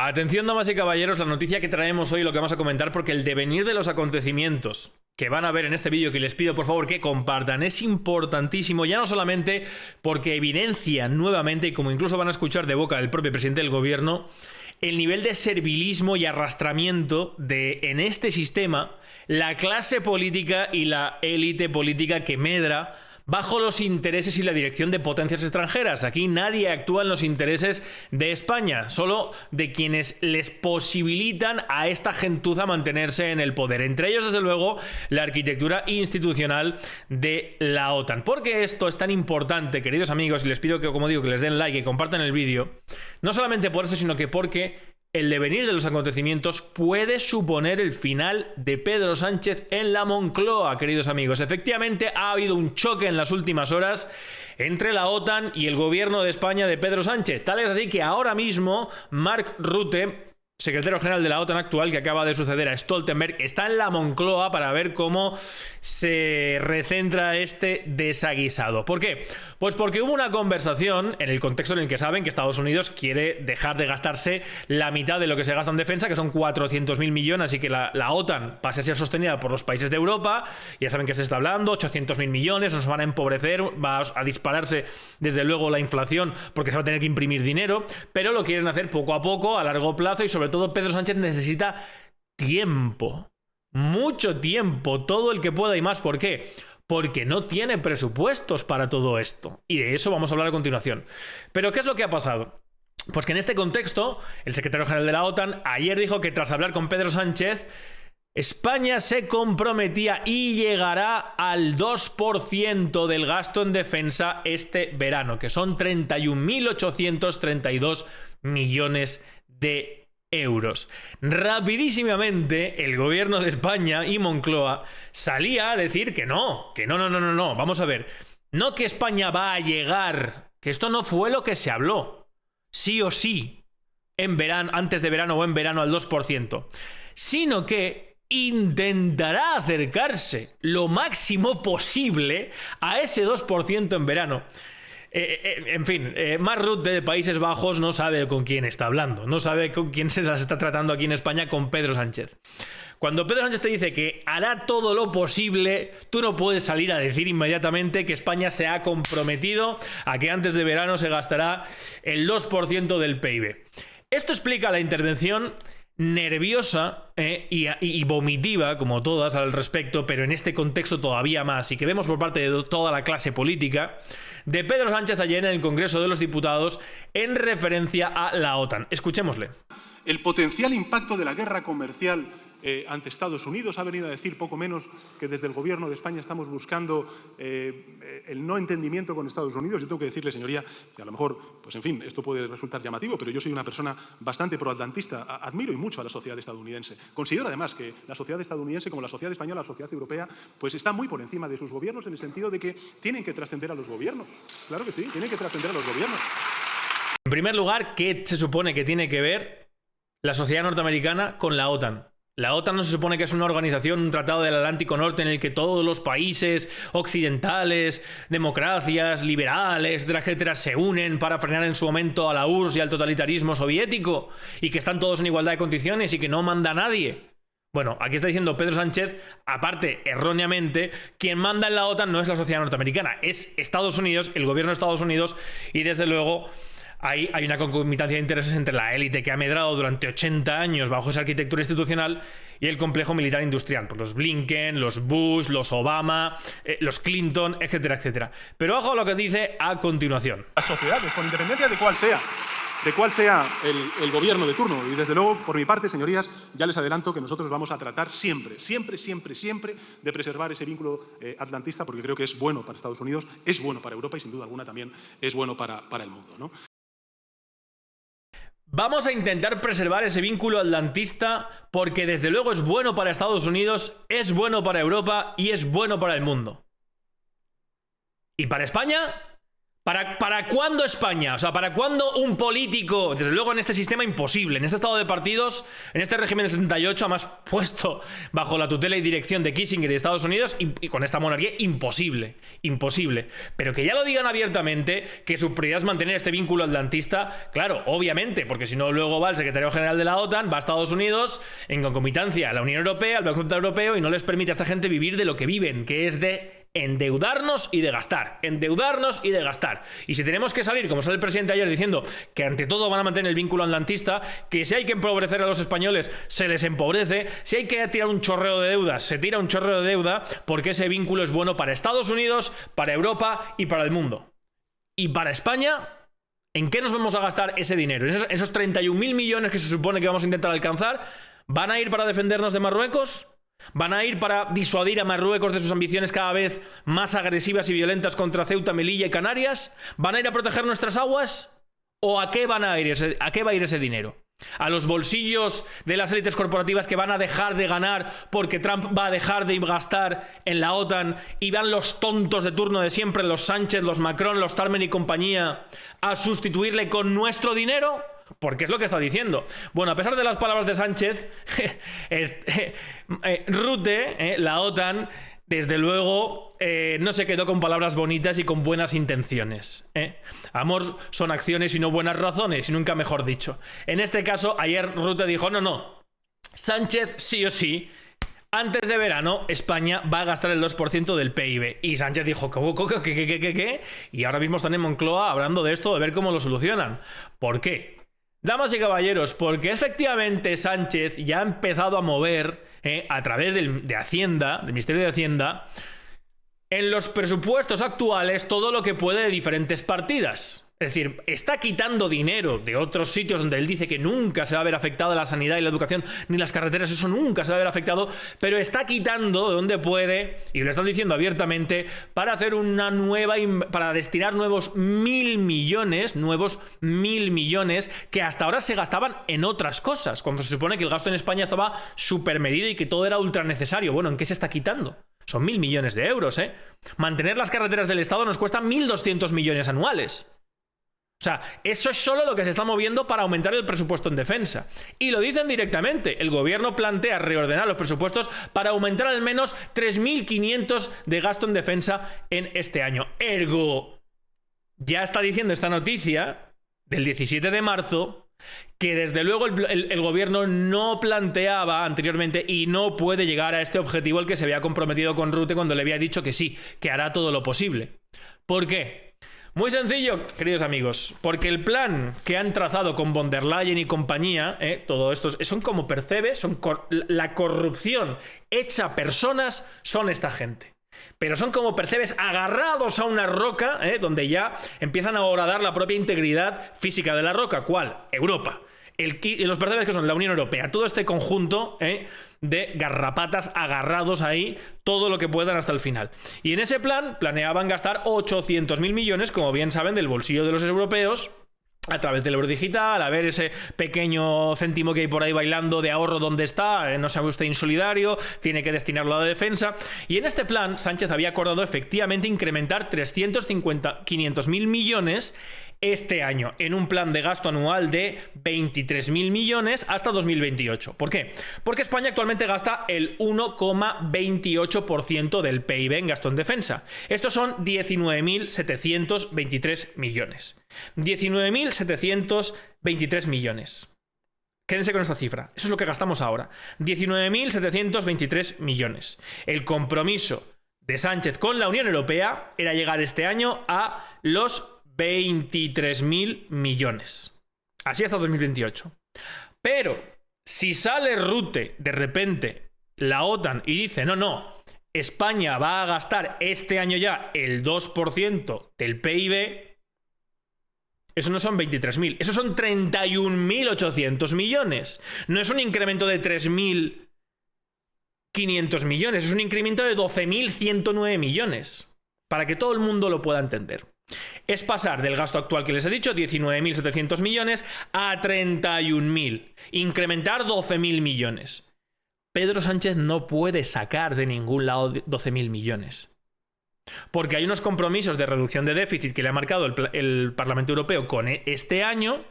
Atención, damas y caballeros, la noticia que traemos hoy, lo que vamos a comentar, porque el devenir de los acontecimientos que van a ver en este vídeo, que les pido por favor que compartan, es importantísimo, ya no solamente porque evidencia nuevamente, y como incluso van a escuchar de boca del propio presidente del gobierno, el nivel de servilismo y arrastramiento de, en este sistema, la clase política y la élite política que medra bajo los intereses y la dirección de potencias extranjeras. Aquí nadie actúa en los intereses de España, solo de quienes les posibilitan a esta gentuza mantenerse en el poder. Entre ellos, desde luego, la arquitectura institucional de la OTAN. ¿Por qué esto es tan importante, queridos amigos? Y les pido que, como digo, que les den like y compartan el vídeo. No solamente por eso, sino que porque el devenir de los acontecimientos puede suponer el final de Pedro Sánchez en la Moncloa, queridos amigos. Efectivamente, ha habido un choque en las últimas horas entre la OTAN y el gobierno de España de Pedro Sánchez. Tal es así que ahora mismo Mark Rutte, secretario general de la OTAN actual, que acaba de suceder a Stoltenberg, está en la Moncloa para ver cómo se recentra este desaguisado. ¿Por qué? Pues porque hubo una conversación en el contexto en el que saben que Estados Unidos quiere dejar de gastarse la mitad de lo que se gasta en defensa, que son 400.000 millones, así que la OTAN pase a ser sostenida por los países de Europa. Ya saben que se está hablando, 800.000 millones, nos van a empobrecer, va a dispararse desde luego la inflación porque se va a tener que imprimir dinero, pero lo quieren hacer poco a poco, a largo plazo, y sobre todo Pedro Sánchez necesita tiempo, mucho tiempo, todo el que pueda y más. ¿Por qué? Porque no tiene presupuestos para todo esto, y de eso vamos a hablar a continuación. Pero ¿qué es lo que ha pasado? Pues que en este contexto, el secretario general de la OTAN ayer dijo que tras hablar con Pedro Sánchez, España se comprometía y llegará al 2% del gasto en defensa este verano, que son 31.832 millones de euros. Rapidísimamente el gobierno de España y Moncloa salía a decir que no, vamos a ver, no que España va a llegar, que esto no fue lo que se habló, sí o sí, en verano, antes de verano o en verano al 2%, sino que intentará acercarse lo máximo posible a ese 2% en verano. En fin, Mark Rutte de Países Bajos no sabe con quién está hablando, no sabe con quién se las está tratando aquí en España, con Pedro Sánchez. Cuando Pedro Sánchez te dice que hará todo lo posible, tú no puedes salir a decir inmediatamente que España se ha comprometido a que antes de verano se gastará el 2% del PIB. Esto explica la intervención nerviosa y vomitiva, como todas al respecto, pero en este contexto todavía más, y que vemos por parte de toda la clase política, de Pedro Sánchez ayer en el Congreso de los Diputados en referencia a la OTAN. Escuchémosle. El potencial impacto de la guerra comercial ante Estados Unidos ha venido a decir poco menos que desde el Gobierno de España estamos buscando el no entendimiento con Estados Unidos. Yo tengo que decirle, señoría, que a lo mejor, pues en fin, esto puede resultar llamativo, pero yo soy una persona bastante proatlantista. Admiro y mucho a la sociedad estadounidense. Considero además que la sociedad estadounidense, como la sociedad española, la sociedad europea, pues está muy por encima de sus gobiernos, en el sentido de que tienen que trascender a los gobiernos. Claro que sí, tienen que trascender a los gobiernos. En primer lugar, ¿qué se supone que tiene que ver la sociedad norteamericana con la OTAN? La OTAN no se supone que es una organización, un tratado del Atlántico Norte en el que todos los países occidentales, democracias, liberales, etcétera, se unen para frenar en su momento a la URSS y al totalitarismo soviético, y que están todos en igualdad de condiciones y que no manda nadie. Bueno, aquí está diciendo Pedro Sánchez, aparte erróneamente, quien manda en la OTAN no es la sociedad norteamericana, es Estados Unidos, el gobierno de Estados Unidos, y desde luego ahí hay una concomitancia de intereses entre la élite que ha medrado durante 80 años bajo esa arquitectura institucional y el complejo militar industrial, por los Blinken, los Bush, los Obama, los Clinton, etcétera, etcétera. Pero ojo a lo que dice a continuación. Las sociedades, con independencia de cuál sea el gobierno de turno. Y desde luego, por mi parte, señorías, ya les adelanto que nosotros vamos a tratar siempre de preservar ese vínculo atlantista, porque creo que es bueno para Estados Unidos, es bueno para Europa y sin duda alguna también es bueno para el mundo, ¿no? Vamos a intentar preservar ese vínculo atlantista porque desde luego es bueno para Estados Unidos, es bueno para Europa y es bueno para el mundo. ¿Y para España? ¿Para cuándo España? O sea, ¿para cuándo un político? Desde luego en este sistema imposible, en este estado de partidos, en este régimen del 78, además puesto bajo la tutela y dirección de Kissinger y de Estados Unidos, y con esta monarquía, imposible, imposible. Pero que ya lo digan abiertamente, que su prioridad es mantener este vínculo atlantista, claro, obviamente, porque si no luego va el secretario general de la OTAN, va a Estados Unidos, en concomitancia a la Unión Europea, al Banco Central Europeo, y no les permite a esta gente vivir de lo que viven, que es de endeudarnos y de gastar, endeudarnos y de gastar. Y si tenemos que salir, como sale el presidente ayer diciendo que ante todo van a mantener el vínculo atlantista, que si hay que empobrecer a los españoles se les empobrece, si hay que tirar un chorreo de deuda se tira un chorreo de deuda, porque ese vínculo es bueno para Estados Unidos, para Europa y para el mundo. Y para España, ¿en qué nos vamos a gastar ese dinero? Esos 31.000 millones que se supone que vamos a intentar alcanzar, ¿van a ir para defendernos de Marruecos? ¿Van a ir para disuadir a Marruecos de sus ambiciones cada vez más agresivas y violentas contra Ceuta, Melilla y Canarias? ¿Van a ir a proteger nuestras aguas? ¿O a qué va a ir ese dinero? ¿A los bolsillos de las élites corporativas que van a dejar de ganar porque Trump va a dejar de gastar en la OTAN y van los tontos de turno de siempre, los Sánchez, los Macron, los Talman y compañía, a sustituirle con nuestro dinero? Porque es lo que está diciendo. Bueno, a pesar de las palabras de Sánchez, Rutte, la OTAN, desde luego no se quedó con palabras bonitas y con buenas intenciones. Amor son acciones y no buenas razones, y nunca mejor dicho. En este caso, ayer Rutte dijo, no, Sánchez sí o sí, antes de verano, España va a gastar el 2% del PIB. Y Sánchez dijo, ¿qué? Y ahora mismo están en Moncloa hablando de esto, de ver cómo lo solucionan. ¿Por qué? Damas y caballeros, porque efectivamente Sánchez ya ha empezado a mover a través de Hacienda, del Ministerio de Hacienda, en los presupuestos actuales todo lo que puede de diferentes partidas. Es decir, está quitando dinero de otros sitios donde él dice que nunca se va a ver afectada la sanidad y la educación, ni las carreteras, eso nunca se va a ver afectado, pero está quitando de donde puede, y lo están diciendo abiertamente, para hacer para destinar nuevos 1.000 millones, que hasta ahora se gastaban en otras cosas, cuando se supone que el gasto en España estaba súper medido y que todo era ultra necesario. Bueno, ¿en qué se está quitando? Son 1.000 millones de euros, Mantener las carreteras del Estado nos cuesta 1.200 millones anuales. O sea, eso es solo lo que se está moviendo para aumentar el presupuesto en defensa. Y lo dicen directamente. El gobierno plantea reordenar los presupuestos para aumentar al menos 3.500 de gasto en defensa en este año. Ergo, ya está diciendo esta noticia del 17 de marzo que desde luego el gobierno no planteaba anteriormente y no puede llegar a este objetivo al que se había comprometido con Rutte cuando le había dicho que sí, que hará todo lo posible. ¿Por qué? Muy sencillo, queridos amigos, porque el plan que han trazado con von der Leyen y compañía, todo esto son como percebes, la corrupción hecha personas son esta gente. Pero son como percebes agarrados a una roca, donde ya empiezan a horadar la propia integridad física de la roca. ¿Cuál? Europa. Los percebes que son la Unión Europea, todo este conjunto de garrapatas agarrados ahí, todo lo que puedan hasta el final. Y en ese plan planeaban gastar 800.000 millones, como bien saben, del bolsillo de los europeos, a través del euro digital, a ver ese pequeño céntimo que hay por ahí bailando de ahorro donde está, no sea usted insolidario, tiene que destinarlo a la defensa. Y en este plan, Sánchez había acordado efectivamente incrementar 500.000 millones este año, en un plan de gasto anual de 23.000 millones hasta 2028. ¿Por qué? Porque España actualmente gasta el 1,28% del PIB en gasto en defensa. Estos son 19.723 millones. 19.723 millones. Quédense con esta cifra. Eso es lo que gastamos ahora. 19.723 millones. El compromiso de Sánchez con la Unión Europea era llegar este año a los 23.000 millones. Así hasta 2028. Pero si sale Rutte de repente, la OTAN, y dice, no, España va a gastar este año ya el 2% del PIB, eso no son 23.000, eso son 31.800 millones. No es un incremento de 3.500 millones, es un incremento de 12.109 millones. Para que todo el mundo lo pueda entender. Es pasar del gasto actual que les he dicho, 19.700 millones, a 31.000. Incrementar 12.000 millones. Pedro Sánchez no puede sacar de ningún lado 12.000 millones. porque hay unos compromisos de reducción de déficit que le ha marcado el Parlamento Europeo con este año,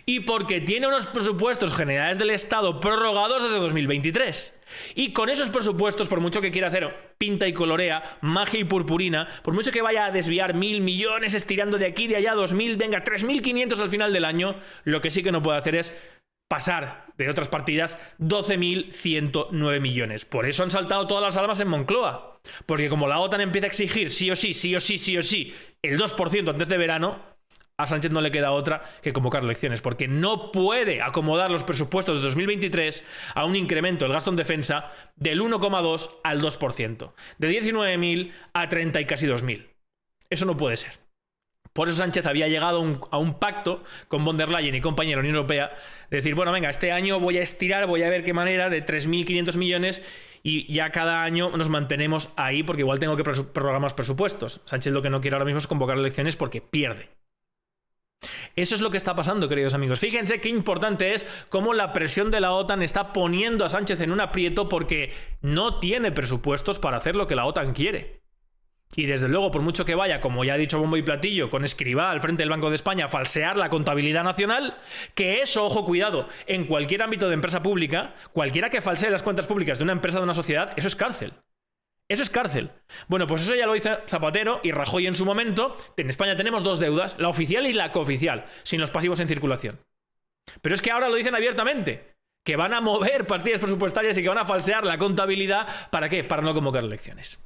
y porque tiene unos presupuestos generales del Estado prorrogados desde 2023. Y con esos presupuestos, por mucho que quiera hacer pinta y colorea, magia y purpurina, por mucho que vaya a desviar 1.000 millones estirando de aquí, de allá, 2.000, venga, 3.500 al final del año, lo que sí que no puede hacer es pasar de otras partidas 12.109 millones. Por eso han saltado todas las alarmas en Moncloa. Porque como la OTAN empieza a exigir sí o sí, el 2% antes de verano, a Sánchez no le queda otra que convocar elecciones, porque no puede acomodar los presupuestos de 2023 a un incremento del gasto en defensa del 1,2 al 2%, de 19.000 a 30 y casi 2.000. Eso no puede ser. Por eso Sánchez había llegado a un pacto con von der Leyen y compañía de la Unión Europea, de decir, bueno, venga, este año voy a estirar, voy a ver qué manera, de 3.500 millones, y ya cada año nos mantenemos ahí, porque igual tengo que prorrogar más presupuestos. Sánchez lo que no quiere ahora mismo es convocar elecciones porque pierde. Eso es lo que está pasando, queridos amigos. Fíjense qué importante es cómo la presión de la OTAN está poniendo a Sánchez en un aprieto porque no tiene presupuestos para hacer lo que la OTAN quiere. Y desde luego, por mucho que vaya, como ya ha dicho bombo y platillo, con Escrivá al frente del Banco de España, a falsear la contabilidad nacional, que eso, ojo, cuidado, en cualquier ámbito de empresa pública, cualquiera que falsee las cuentas públicas de una empresa, de una sociedad, eso es cárcel. Eso es cárcel. Bueno, pues eso ya lo hizo Zapatero y Rajoy en su momento. En España tenemos dos deudas, la oficial y la cooficial, sin los pasivos en circulación. Pero es que ahora lo dicen abiertamente, que van a mover partidas presupuestarias y que van a falsear la contabilidad. ¿Para qué? Para no convocar elecciones.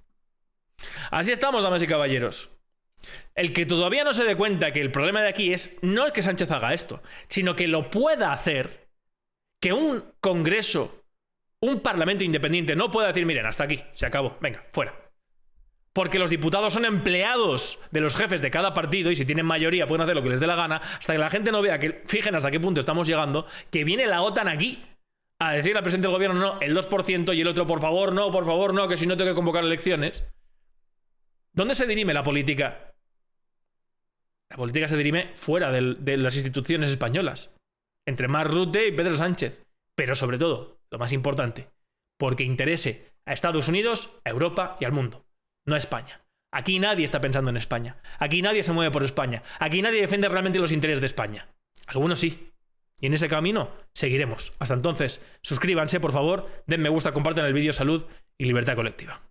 Así estamos, damas y caballeros. El que todavía no se dé cuenta que el problema de aquí no es que Sánchez haga esto, sino que lo pueda hacer, que un Congreso, un Parlamento independiente no puede decir, miren, hasta aquí, se acabó, venga, fuera. Porque los diputados son empleados de los jefes de cada partido y si tienen mayoría pueden hacer lo que les dé la gana, hasta que la gente no vea que, fijen hasta qué punto estamos llegando, que viene la OTAN aquí a decirle al presidente del gobierno, no, el 2% y el otro, por favor, no, que si no tengo que convocar elecciones. ¿Dónde se dirime la política? La política se dirime fuera de las instituciones españolas, entre Mark Rutte y Pedro Sánchez. Pero sobre todo, lo más importante, porque interese a Estados Unidos, a Europa y al mundo, no a España. Aquí nadie está pensando en España. Aquí nadie se mueve por España. Aquí nadie defiende realmente los intereses de España. Algunos sí. Y en ese camino seguiremos. Hasta entonces, suscríbanse, por favor, den me gusta, compartan el vídeo. Salud y libertad colectiva.